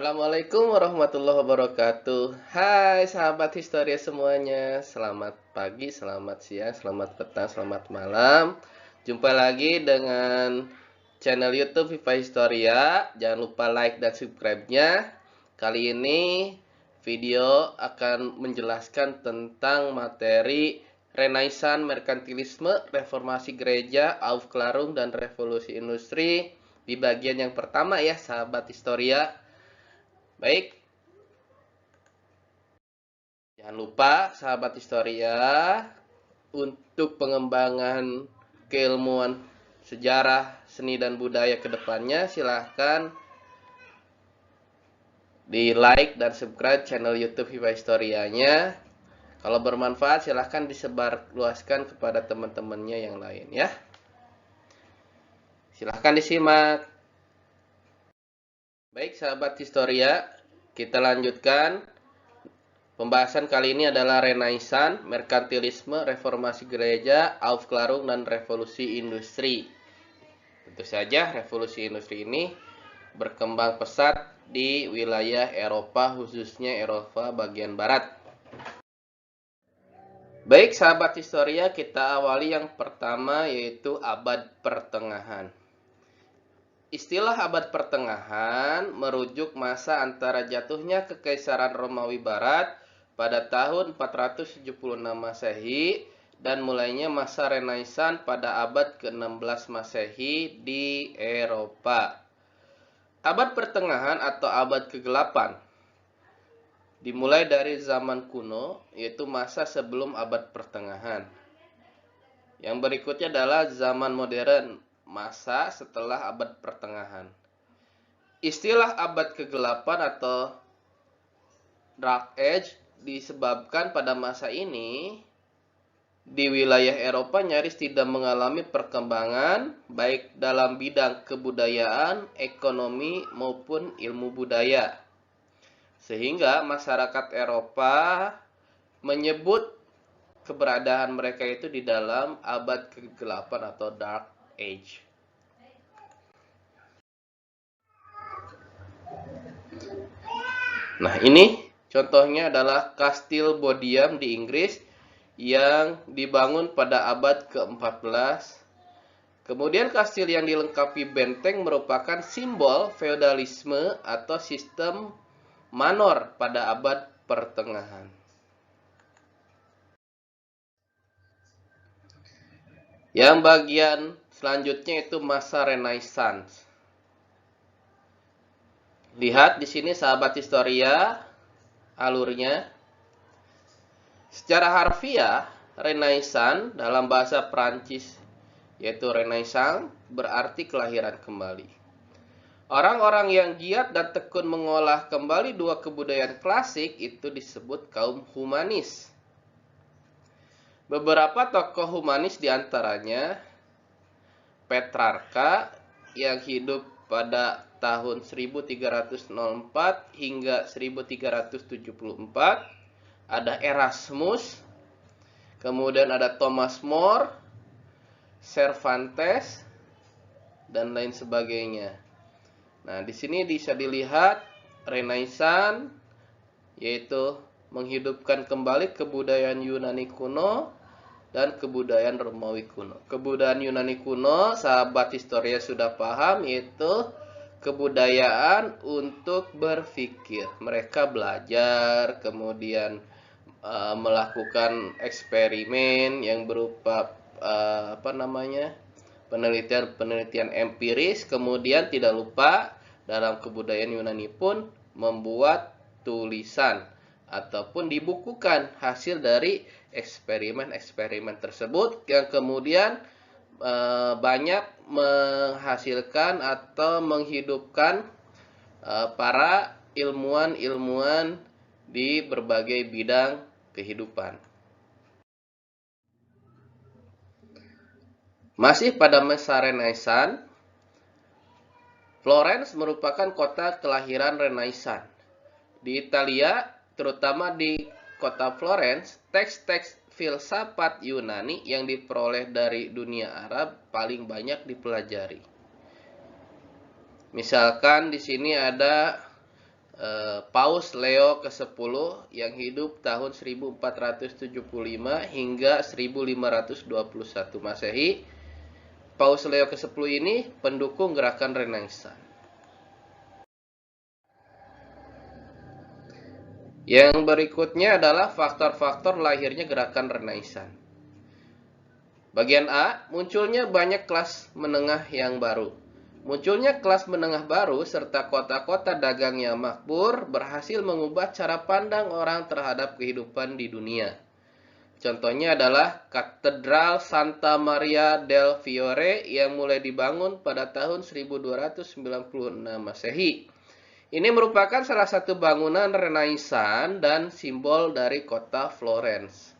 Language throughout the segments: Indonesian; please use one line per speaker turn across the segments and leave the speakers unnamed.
Assalamualaikum warahmatullahi wabarakatuh. Hai sahabat Historia semuanya. Selamat pagi, selamat siang, selamat petang, selamat malam. Jumpa lagi dengan channel YouTube Viva Historia. Jangan lupa like dan subscribe-nya. Kali ini video akan menjelaskan tentang materi Renaissance, Merkantilisme, Reformasi Gereja, Aufklärung, dan Revolusi Industri di bagian yang pertama ya sahabat Historia. Baik, jangan lupa sahabat Historia untuk pengembangan keilmuan sejarah, seni, dan budaya ke depannya silahkan di like dan subscribe channel YouTube Viva Historianya. Kalau bermanfaat silahkan disebarluaskan kepada teman-temannya yang lain ya. Silahkan disimak. Baik sahabat Historia, kita lanjutkan. Pembahasan kali ini adalah Renaissance, Merkantilisme, Reformasi Gereja, Aufklärung, dan Revolusi Industri. Tentu saja revolusi industri ini berkembang pesat di wilayah Eropa, khususnya Eropa bagian barat. Baik sahabat Historia, kita awali yang pertama yaitu abad pertengahan. Istilah abad pertengahan merujuk masa antara jatuhnya Kekaisaran Romawi Barat pada tahun 476 Masehi dan mulainya masa Renaissance pada abad ke-16 Masehi di Eropa. Abad pertengahan atau abad ke-8 dimulai dari zaman kuno, yaitu masa sebelum abad pertengahan. Yang berikutnya adalah zaman modern, masa setelah abad pertengahan. Istilah abad ke-8 atau Dark Age disebabkan pada masa ini di wilayah Eropa nyaris tidak mengalami perkembangan baik dalam bidang kebudayaan, ekonomi maupun ilmu budaya. Sehingga masyarakat Eropa menyebut keberadaan mereka itu di dalam abad ke-8 atau Dark Age. Nah, ini contohnya adalah Kastil Bodiam di Inggris yang dibangun pada abad ke-14. Kemudian kastil yang dilengkapi benteng merupakan simbol feodalisme atau sistem manor pada abad pertengahan. Yang bagian selanjutnya itu masa Renaissance. Lihat di sini sahabat Historia alurnya. Secara harfiah, Renaissance dalam bahasa Prancis yaitu Renaissance berarti kelahiran kembali. Orang-orang yang giat dan tekun mengolah kembali dua kebudayaan klasik itu disebut kaum humanis. Beberapa tokoh humanis diantaranya Petrarca yang hidup pada tahun 1304 hingga 1374, ada Erasmus, kemudian ada Thomas More, Cervantes, dan lain sebagainya. Nah, di sini bisa dilihat Renaissance yaitu menghidupkan kembali kebudayaan Yunani kuno dan kebudayaan Romawi kuno. Kebudayaan Yunani kuno, sahabat Historia sudah paham, yaitu kebudayaan untuk berpikir. Mereka belajar, kemudian melakukan eksperimen yang berupa penelitian empiris. Kemudian tidak lupa dalam kebudayaan Yunani pun membuat tulisan ataupun dibukukan hasil dari eksperimen-eksperimen tersebut yang kemudian banyak menghasilkan atau menghidupkan para ilmuwan-ilmuwan di berbagai bidang kehidupan. Masih pada masa Renaissance, Florence merupakan kota kelahiran Renaissance. Di Italia, terutama di kota Florence, teks-teks filsafat Yunani yang diperoleh dari dunia Arab paling banyak dipelajari. Misalkan di sini ada Paus Leo ke-10 yang hidup tahun 1475 hingga 1521 Masehi. Paus Leo ke-10 ini pendukung gerakan Renaissance. Yang berikutnya adalah faktor-faktor lahirnya gerakan Renaissance. Bagian A, munculnya banyak kelas menengah yang baru. Munculnya kelas menengah baru serta kota-kota dagang yang makmur berhasil mengubah cara pandang orang terhadap kehidupan di dunia. Contohnya adalah Katedral Santa Maria del Fiore yang mulai dibangun pada tahun 1296 Masehi. Ini merupakan salah satu bangunan Renaissance dan simbol dari kota Florence.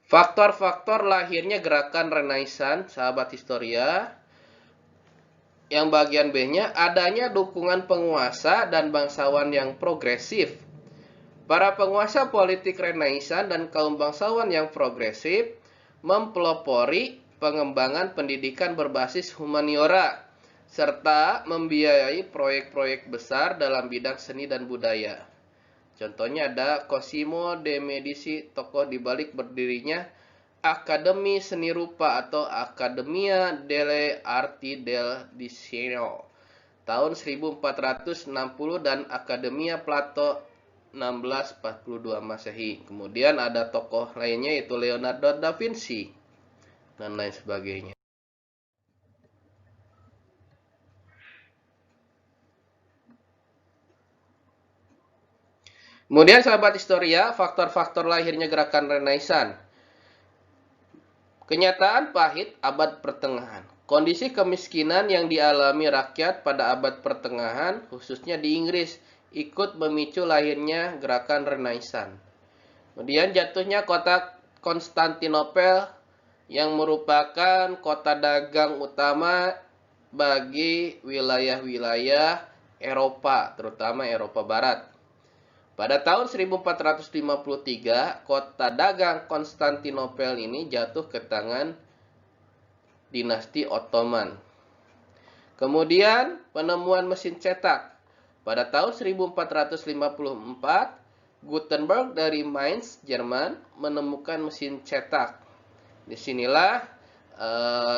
Faktor-faktor lahirnya gerakan Renaissance, sahabat Historia. Yang bagian B-nya, adanya dukungan penguasa dan bangsawan yang progresif. Para penguasa politik Renaissance dan kaum bangsawan yang progresif mempelopori pengembangan pendidikan berbasis humaniora, serta membiayai proyek-proyek besar dalam bidang seni dan budaya. Contohnya ada Cosimo de Medici, tokoh dibalik berdirinya Akademi Seni Rupa atau Accademia delle Arti del Disegno tahun 1460 dan Accademia Plato 1642 Masehi. Kemudian ada tokoh lainnya yaitu Leonardo da Vinci dan lain sebagainya. Kemudian sahabat Historia, faktor-faktor lahirnya gerakan Renaissance. Kenyataan pahit abad pertengahan. Kondisi kemiskinan yang dialami rakyat pada abad pertengahan, khususnya di Inggris, ikut memicu lahirnya gerakan Renaissance. Kemudian jatuhnya kota Konstantinopel yang merupakan kota dagang utama bagi wilayah-wilayah Eropa, terutama Eropa Barat. Pada tahun 1453, kota dagang Konstantinopel ini jatuh ke tangan dinasti Ottoman. Kemudian penemuan mesin cetak. Pada tahun 1454, Gutenberg dari Mainz, Jerman, menemukan mesin cetak. Disinilah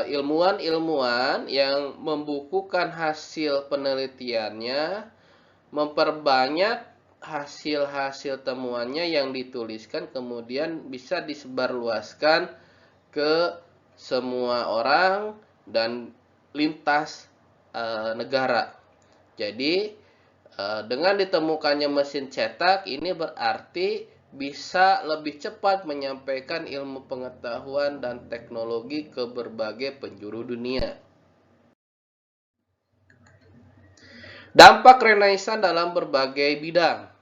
ilmuwan-ilmuwan yang membukukan hasil penelitiannya, memperbanyak hasil-hasil temuannya yang dituliskan, kemudian bisa disebarluaskan ke semua orang dan lintas negara. Jadi dengan ditemukannya mesin cetak ini berarti bisa lebih cepat menyampaikan ilmu pengetahuan dan teknologi ke berbagai penjuru dunia. Dampak Renaissance dalam berbagai bidang.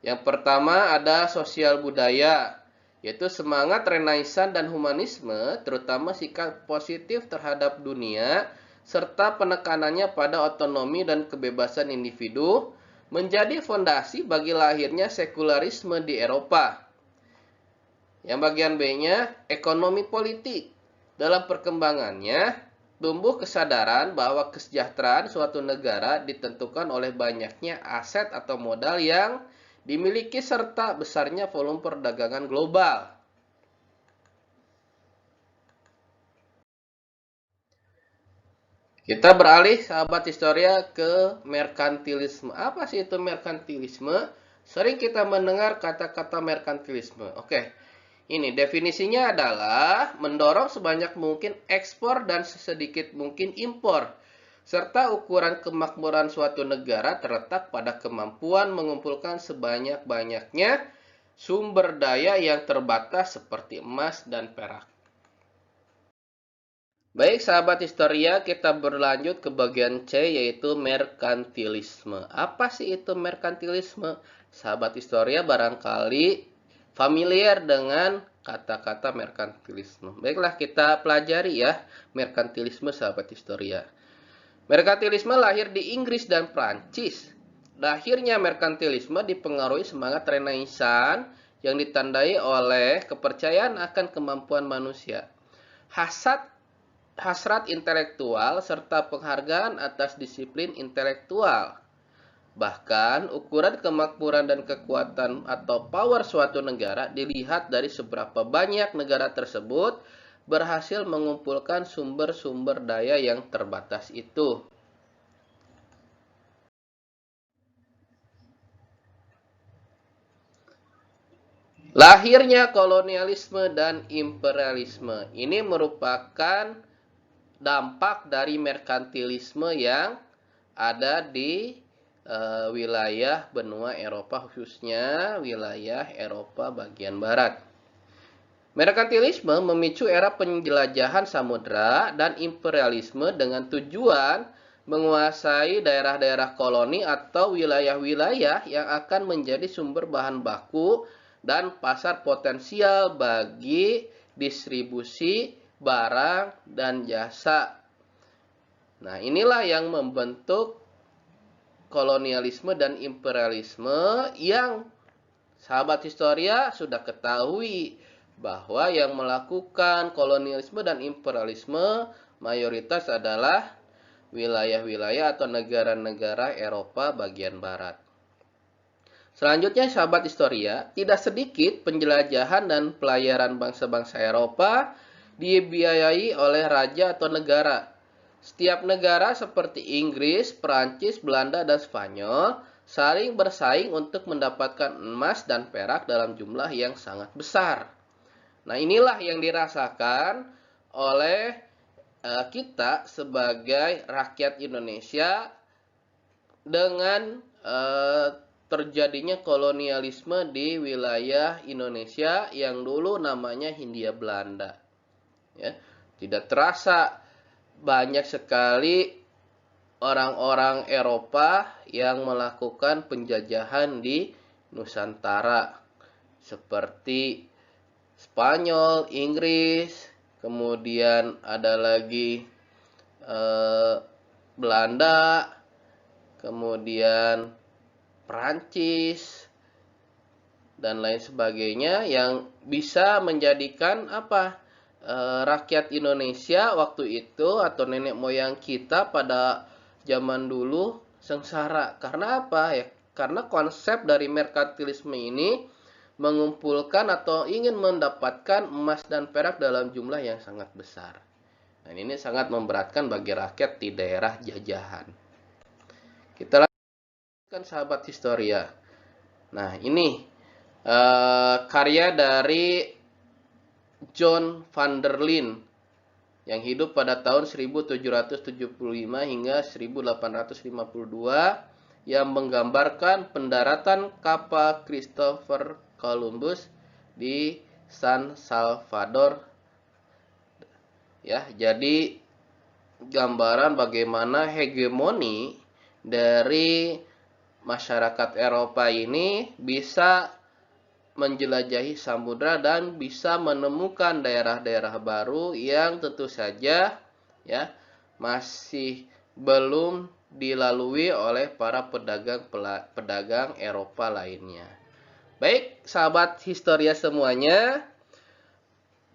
Yang pertama ada sosial budaya, yaitu semangat Renaissance dan humanisme, terutama sikap positif terhadap dunia, serta penekanannya pada otonomi dan kebebasan individu, menjadi fondasi bagi lahirnya sekularisme di Eropa. Yang bagian B-nya, ekonomi politik. Dalam perkembangannya, tumbuh kesadaran bahwa kesejahteraan suatu negara ditentukan oleh banyaknya aset atau modal yang dimiliki serta besarnya volume perdagangan global. Kita beralih sahabat Historia ke merkantilisme. Apa sih itu merkantilisme? Sering kita mendengar kata-kata merkantilisme. Oke. Ini definisinya adalah mendorong sebanyak mungkin ekspor dan sesedikit mungkin impor, serta ukuran kemakmuran suatu negara terletak pada kemampuan mengumpulkan sebanyak-banyaknya sumber daya yang terbatas seperti emas dan perak. Baik sahabat Historia, kita berlanjut ke bagian C yaitu merkantilisme. Apa sih itu merkantilisme? Sahabat Historia barangkali familiar dengan kata-kata merkantilisme. Baiklah kita pelajari ya merkantilisme sahabat Historia. Merkantilisme lahir di Inggris dan Prancis. Lahirnya merkantilisme dipengaruhi semangat Renaissance yang ditandai oleh kepercayaan akan kemampuan manusia. Hasad hasrat intelektual serta penghargaan atas disiplin intelektual. Bahkan, ukuran kemakmuran dan kekuatan atau power suatu negara dilihat dari seberapa banyak negara tersebut berhasil mengumpulkan sumber-sumber daya yang terbatas itu. Lahirnya kolonialisme dan imperialisme ini merupakan dampak dari merkantilisme yang ada di wilayah benua Eropa, khususnya wilayah Eropa bagian barat. Merkantilisme memicu era penjelajahan samudera dan imperialisme dengan tujuan menguasai daerah-daerah koloni atau wilayah-wilayah yang akan menjadi sumber bahan baku dan pasar potensial bagi distribusi barang dan jasa. Nah, inilah yang membentuk kolonialisme dan imperialisme yang sahabat historia sudah ketahui bahwa yang melakukan kolonialisme dan imperialisme mayoritas adalah wilayah-wilayah atau negara-negara Eropa bagian barat. Selanjutnya, sahabat historia, tidak sedikit penjelajahan dan pelayaran bangsa-bangsa Eropa dibiayai oleh raja atau negara. Setiap negara seperti Inggris, Perancis, Belanda, dan Spanyol saling bersaing untuk mendapatkan emas dan perak dalam jumlah yang sangat besar. Nah, inilah yang dirasakan oleh kita sebagai rakyat Indonesia dengan terjadinya kolonialisme di wilayah Indonesia yang dulu namanya Hindia Belanda. Ya, tidak terasa banyak sekali orang-orang Eropa yang melakukan penjajahan di Nusantara, seperti Spanyol, Inggris, kemudian ada lagi Belanda, kemudian Perancis, dan lain sebagainya yang bisa menjadikan rakyat Indonesia waktu itu atau nenek moyang kita pada zaman dulu sengsara. Karena apa ya? Karena konsep dari merkantilisme ini mengumpulkan atau ingin mendapatkan emas dan perak dalam jumlah yang sangat besar. Dan ini sangat memberatkan bagi rakyat di daerah jajahan. Kita lanjutkan, sahabat historia. Nah, ini karya dari John van der Linde yang hidup pada tahun 1775 hingga 1852 yang menggambarkan pendaratan kapal Christopher Columbus di San Salvador. Ya, jadi gambaran bagaimana hegemoni dari masyarakat Eropa ini bisa menjelajahi samudra dan bisa menemukan daerah-daerah baru yang tentu saja ya masih belum dilalui oleh para pedagang Eropa lainnya. Baik, sahabat historia semuanya,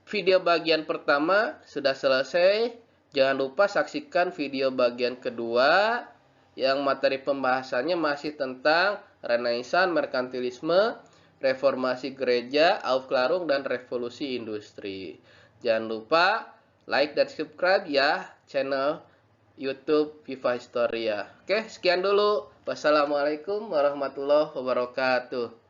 video bagian pertama sudah selesai. Jangan lupa saksikan video bagian kedua yang materi pembahasannya masih tentang Renaissance, merkantilisme, reformasi gereja, aufklärung, dan revolusi industri. Jangan lupa like dan subscribe ya channel YouTube Viva Historia. Oke, sekian dulu. Wassalamualaikum warahmatullahi wabarakatuh.